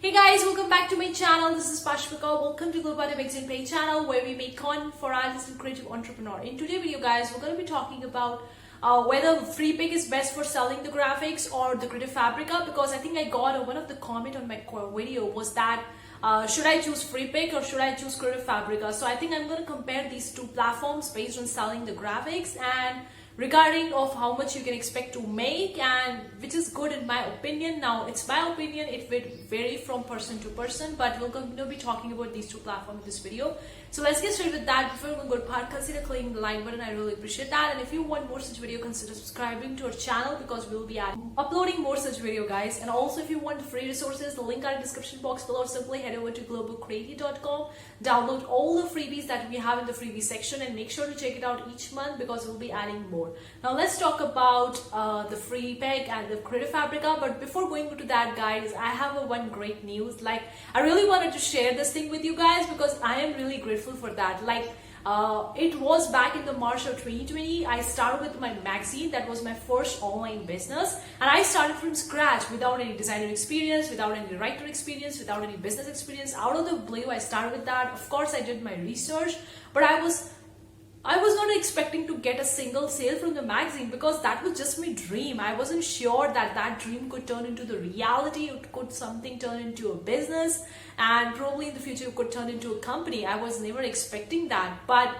Hey guys, welcome back to my channel. This is Fabrica. Welcome to Globo Arte magazine page channel where we make content for artists and creative entrepreneur. In today's video guys, we're going to be talking about whether Freepik is best for selling the graphics or the creative Fabrica, because I think I got one of the comment on my video was that should I choose Freepik or should I choose creative Fabrica. So I think I'm going to compare these two platforms based on selling the graphics and regarding of how much you can expect to make, and which is good in my opinion. Now it's my opinion, it will vary from person to person, but we're going to be talking about these two platforms in this video. So let's get started with that. Before we go to part, consider clicking the like button. I really appreciate that. And if you want more such video, consider subscribing to our channel because we'll be uploading more such video guys. And also if you want free resources, the link are in the description box below. Simply head over to globalcreative.com, download all the freebies that we have in the freebie section, and make sure to check it out each month because we'll be adding more. Now let's talk about the Freepik and the creative Fabrica. But before going into that guys, I have one great news. Like, I really wanted to share this thing with you guys because I am really grateful for that. Like, it was back in the March of 2020. I started with my magazine. That was my first online business, and I started from scratch without any designer experience, without any writer experience, without any business experience. Out of the blue, I started with that. Of course, I did my research, but I was not expecting to get a single sale from the magazine because that was just my dream. I wasn't sure that that dream could turn into the reality. It could something turn into a business, and probably in the future it could turn into a company. I was never expecting that, but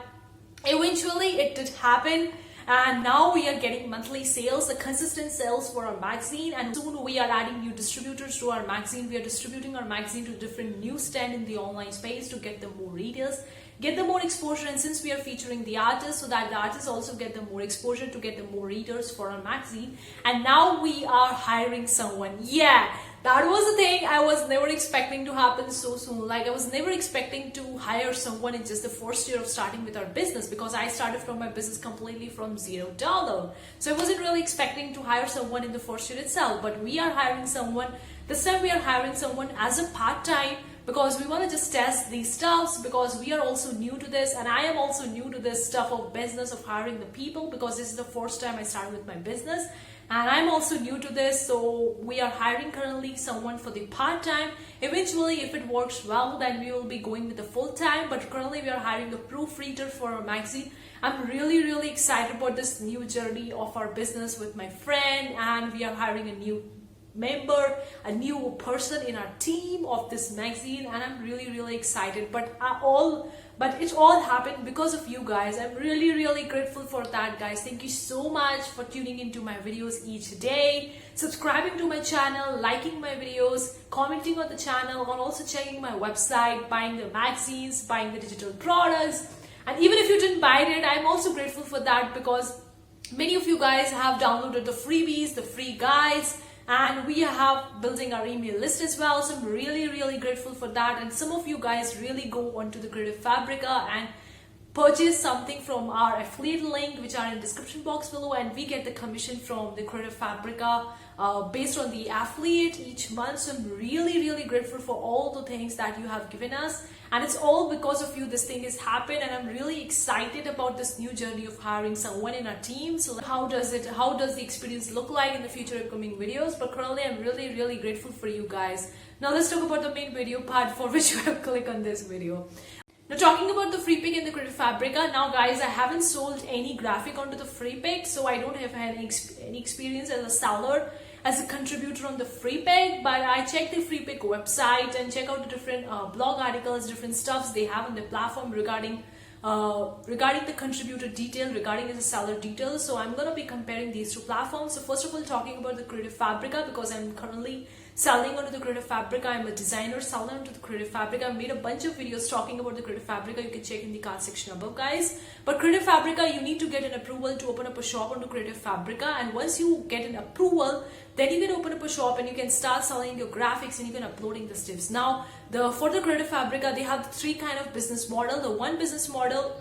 eventually it did happen. And now we are getting monthly sales, the consistent sales for our magazine, and soon we are adding new distributors to our magazine. We are distributing our magazine to different newsstand in the online space to get them more readers, get them more exposure. And since we are featuring the artists, so that the artists also get them more exposure to get them more readers for our magazine. And now we are hiring someone. Yeah, that was the thing I was never expecting to happen so soon. Like, I was never expecting to hire someone in just the first year of starting with our business, because I started from my business completely from $0. So I wasn't really expecting to hire someone in the first year itself. But we are hiring someone. This time we are hiring someone as a part-time, because we want to just test these stuffs, because we are also new to this, and I am also new to this stuff of business of hiring the people, because this is the first time I started with my business and I'm also new to this. So we are hiring currently someone for the part-time. Eventually, if it works well, then we will be going with the full-time, but currently we are hiring a proofreader for our magazine. I'm really excited about this new journey of our business with my friend, and we are hiring a new member, a new person in our team of this magazine, and I'm really excited. But it all happened because of you guys. I'm really grateful for that guys. Thank you so much for tuning into my videos each day, subscribing to my channel, liking my videos, commenting on the channel, and also checking my website, buying the magazines, buying the digital products. And even if you didn't buy it, I'm also grateful for that, because many of you guys have downloaded the freebies, the free guides, and we have building our email list as well. So I'm really grateful for that. And some of you guys really go onto the creative Fabrica and purchase something from our affiliate link, which are in the description box below, and we get the commission from the creative Fabrica based on the affiliate each month. So I'm really grateful for all the things that you have given us, and it's all because of you this thing has happened. And I'm really excited about this new journey of hiring someone in our team. So how does the experience look like in the future upcoming videos? But currently I'm really grateful for you guys. Now let's talk about the main video part for which you have clicked on this video. Now talking about the Freepik and the creative Fabrica. Now guys, I haven't sold any graphic onto the Freepik, so I don't have any experience as a seller, as a contributor on the Freepik, but I check the Freepik website and check out the different blog articles, different stuffs they have on the platform regarding the contributor detail, regarding the seller details. So I'm going to be comparing these two platforms. So first of all, talking about the creative Fabrica, because I'm currently selling onto the creative Fabrica. I'm a designer selling onto the creative Fabrica. I made a bunch of videos talking about the creative Fabrica. You can check in the card section above guys. But creative Fabrica, you need to get an approval to open up a shop onto creative Fabrica, and once you get an approval, then you can open up a shop and you can start selling your graphics and you can uploading the stuffs. Now for the creative Fabrica, they have three kind of business model. The one business model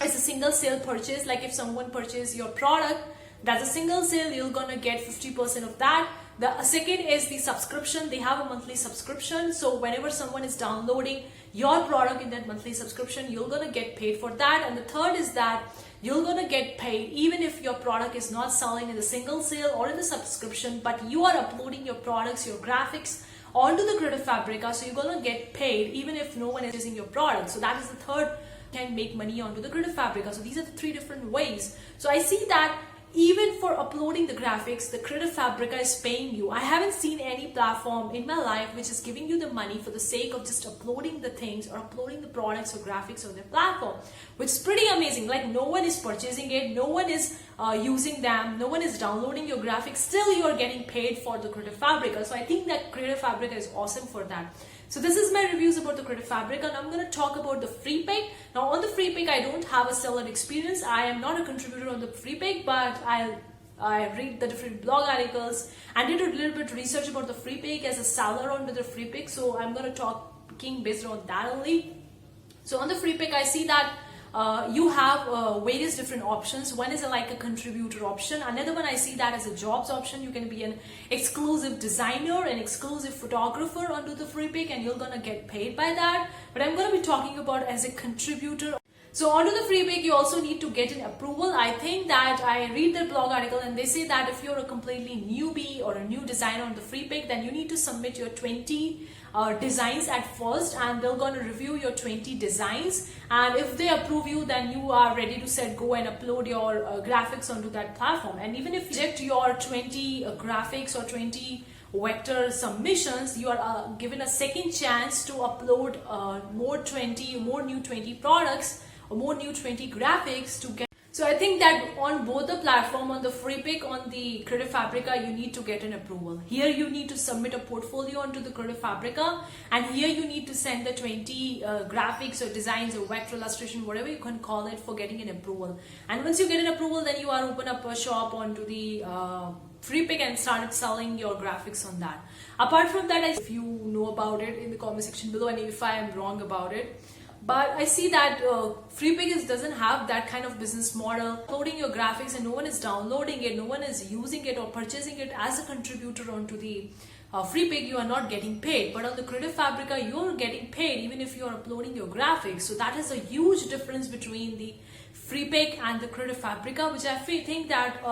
is a single sale purchase. Like, if someone purchases your product, that's a single sale, you're gonna get 50% of that. The second is the subscription. They have a monthly subscription, so whenever someone is downloading your product in that monthly subscription, you're gonna get paid for that. And the third is that you're gonna get paid even if your product is not selling in the single sale or in the subscription, but you are uploading your products, your graphics onto the Creative Fabrica, so you're gonna get paid even if no one is using your product. So that is the third can make money onto the Creative Fabrica. So these are the three different ways. So I see that even for uploading the graphics, the Creative Fabrica is paying you. I haven't seen any platform in my life which is giving you the money for the sake of just uploading the things or uploading the products or graphics on their platform, which is pretty amazing. Like, no one is purchasing it, no one is using them, no one is downloading your graphics, still you are getting paid for the Creative Fabrica. So I think that Creative Fabrica is awesome for that. So this is my reviews about the Creative Fabrica, and I'm going to talk about the Freepik. Now on the Freepik, I don't have a seller experience. I am not a contributor on the Freepik, but I read the different blog articles and did a little bit research about the Freepik as a seller onto the Freepik. So I'm going to talking based on that only. So on the Freepik, I see that you have various different options. One is like a contributor option. Another one I see that as a jobs option. You can be an exclusive designer, an exclusive photographer onto the Freepik, and you're gonna get paid by that. But I'm gonna be talking about as a contributor. So onto the Freepik, you also need to get an approval. I think that I read their blog article and they say that if you're a completely newbie or a new designer on the Freepik, then you need to submit your 20 designs at first, and they're going to review your 20 designs, and if they approve you, then you are ready to set go and upload your graphics onto that platform. And even if you reject your 20 graphics or 20 vector submissions, you are given a second chance to upload more new 20 products or more new 20 graphics to get. So I think that on both the platform, on the Freepik, on the Creative Fabrica, you need to get an approval. Here you need to submit a portfolio onto the Creative Fabrica, and here you need to send the 20 graphics or designs or vector illustration, whatever you can call it, for getting an approval. And once you get an approval, then you are open up a shop onto the Freepik and started selling your graphics on that. Apart from that, if you know about it in the comment section below, and if I am wrong about it. But I see that Freepik doesn't have that kind of business model. Uploading your graphics and no one is downloading it, no one is using it or purchasing it as a contributor onto the Freepik, you are not getting paid. But on the Creative Fabrica, you are getting paid even if you are uploading your graphics. So that is a huge difference between the Freepik and the Creative Fabrica, which I think that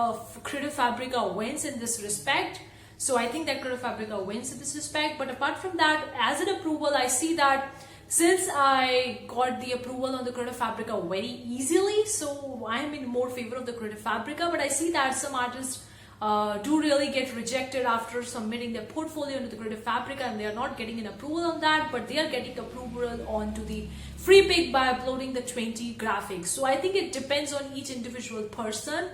Creative Fabrica wins in this respect. So I think that Creative Fabrica wins in this respect. But apart from that, as an approval, I see that since I got the approval on the Creative Fabrica very easily, so I'm in more favor of the Creative Fabrica. But I see that some artists do really get rejected after submitting their portfolio into the Creative Fabrica, and they are not getting an approval on that, but they are getting approval onto the Freepik by uploading the 20 graphics. So I think it depends on each individual person.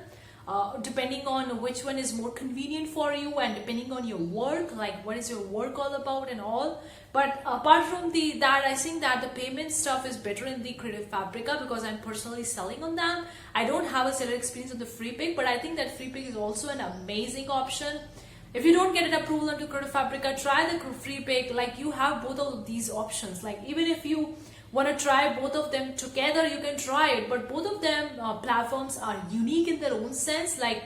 Depending on which one is more convenient for you, and depending on your work, like what is your work all about and all. But apart from that, I think that the payment stuff is better in the Creative Fabrica because I'm personally selling on them. I don't have a seller experience on the Freepik, but I think that Freepik is also an amazing option. If you don't get an approval onto Creative Fabrica, try the Freepik. Like, you have both of these options. Like, even if you want to try both of them together, you can try it, but both of them platforms are unique in their own sense. Like,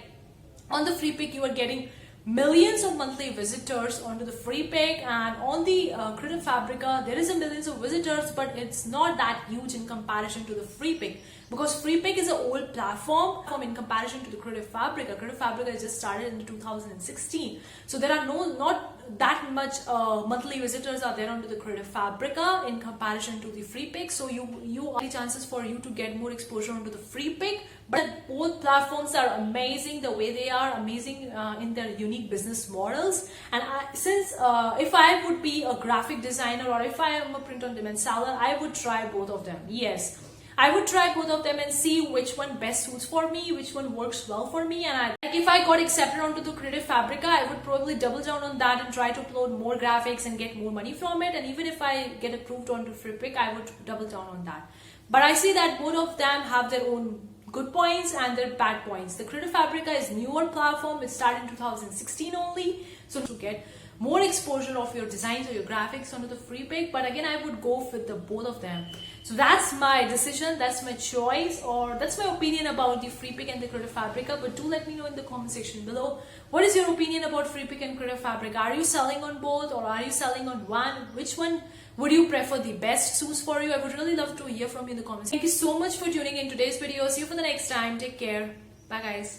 on the Freepik, you are getting millions of monthly visitors onto the Freepik, and on the Creative Fabrica, there is a millions of visitors, but it's not that huge in comparison to the Freepik, because Freepik is an old platform in comparison to the Creative Fabrica. Creative Fabrica just started in 2016, so there are not that much monthly visitors are there onto the Creative Fabrica in comparison to the Freepik. So you are chances for you to get more exposure onto the Freepik. But both platforms are amazing the way they are, amazing in their unique business models. And since if I would be a graphic designer, or if I am a print-on-demand seller, I would try both of them. Yes, I would try both of them and see which one best suits for me, which one works well for me. And if I got accepted onto the Creative Fabrica, I would probably double down on that and try to upload more graphics and get more money from it. And even if I get approved onto Freepik, I would double down on that. But I see that both of them have their own good points and their bad points. The Creative Fabrica is newer platform. It started in 2016 only. So to get more exposure of your designs or your graphics onto the Freepik, but again, I would go with the both of them. So that's my decision, that's my choice, or that's my opinion about the Freepik and the Creative Fabrica. But do let me know in the comment section below, what is your opinion about Freepik and Creative Fabrica? Are you selling on both, or are you selling on one? Which one would you prefer the best suits for you? I would really love to hear from you in the comments. Thank you so much for tuning in today's video. See you for the next time. Take care. Bye guys.